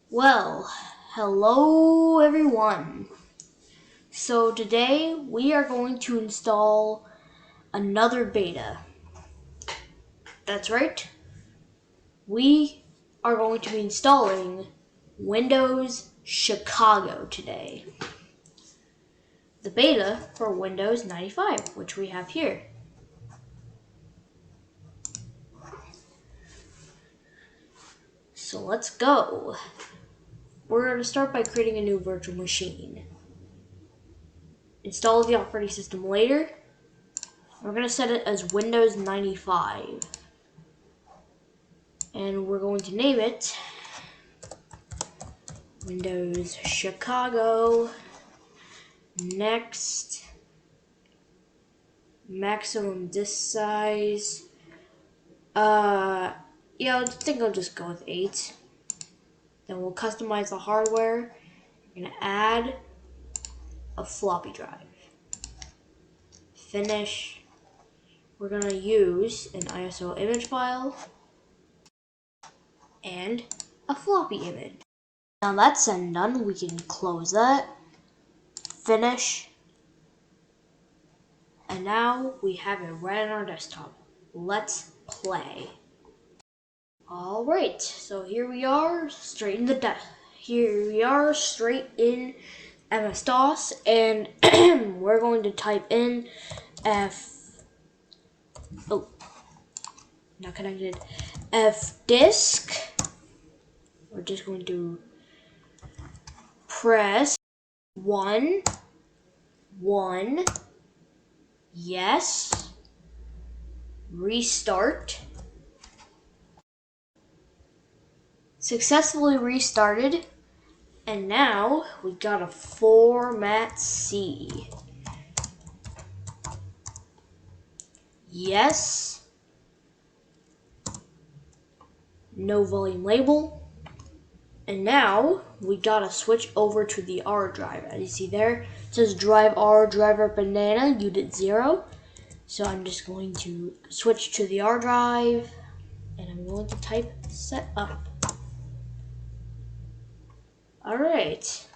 Well, hello everyone. So today we are going to install another beta. That's right. We are going to be installing Windows Chicago today. The beta for Windows 95, which we have here. So let's go. We're going to start by creating a new virtual machine. Install the operating system later. We're going to set it as Windows 95. And we're going to name it Windows Chicago. Next, maximum disk size. Yeah, I think I'll just go with 8. Then we'll customize the hardware. We're gonna add a floppy drive. Finish. We're gonna use an ISO image file and a floppy image. Now that's done, we can close that. Finish. And now we have it right on our desktop. Let's play. Alright, so here we are, straight in MS-DOS, and we're going to type in not connected, fdisk. We're just going to press 1, yes, restart. Successfully restarted, and now we got a format C. Yes. No volume label. And now we gotta switch over to the R drive. As you see there, it says drive R, driver banana, unit 0. So I'm just going to switch to the R drive, and I'm going to type setup. Alright.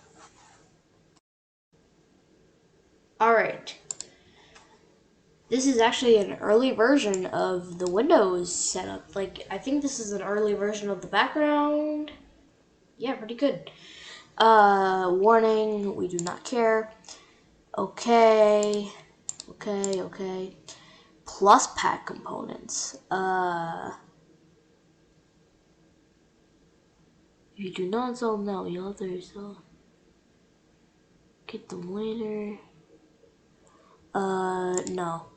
This is actually an early version of the Windows setup. Like, I think this is an early version of the background. Yeah, pretty good. Warning, we do not care. Okay. Plus pack components. If you do not install now, you'll have to install. Get them later. No.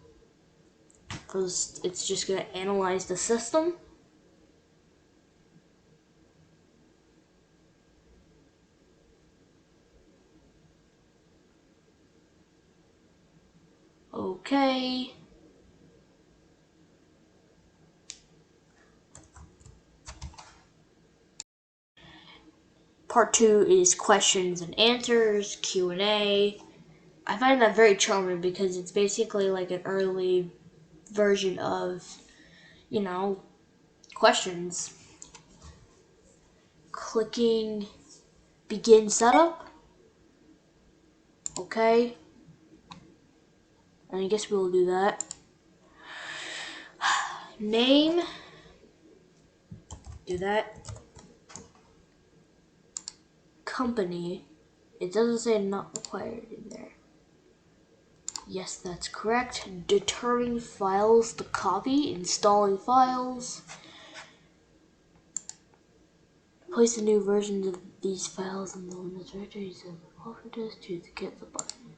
Because it's just gonna analyze the system. Okay. Part 2 is questions and answers, Q&A. I find that very charming because it's basically like an early version of, questions. Clicking begin setup. Okay. And I guess we'll do that. Name. Do that. Company. It doesn't say not required in there. Yes, that's correct. Determining files to copy. Installing files. Place the new versions of these files in the Windows directory. So offer this to the cancel button.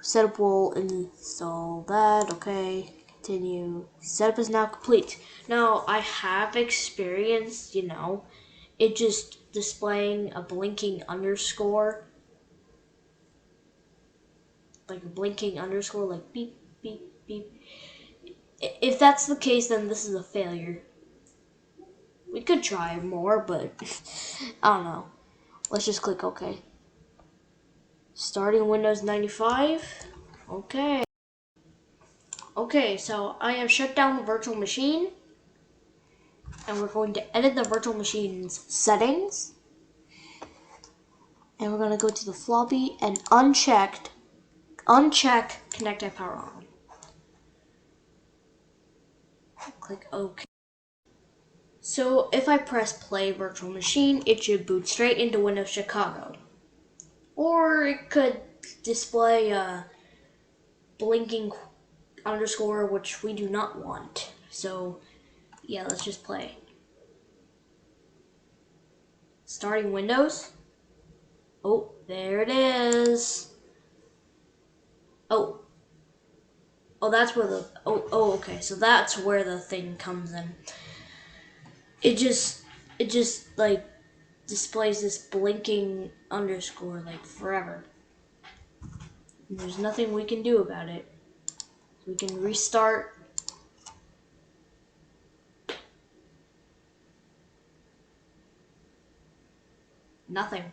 Setup will install that. Okay. Continue. Setup is now complete. Now, I have experienced, it just displaying a blinking underscore. Like a blinking underscore, like beep, beep, beep. If that's the case, then this is a failure. We could try more, but I don't know. Let's just click OK. Starting Windows 95. Okay. Okay, so I have shut down the virtual machine. and we're going to edit the virtual machine's settings. And we're going to go to the floppy and uncheck connect power on. Click OK. So if I press play virtual machine, it should boot straight into Windows Chicago. Or it could display a blinking underscore, which we do not want. So yeah, let's just play. Starting Windows. Oh, there it is. Oh, that's where the okay. So that's where the thing comes in. It just like displays this blinking underscore like forever. And there's nothing we can do about it. We can restart. Nothing.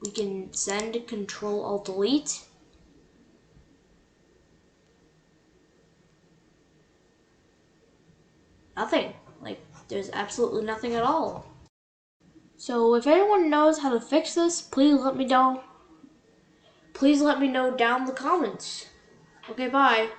We can send Control-Alt-Delete. Nothing. Like, there's absolutely nothing at all. So if anyone knows how to fix this, please let me know. Please let me know down in the comments. Okay, bye.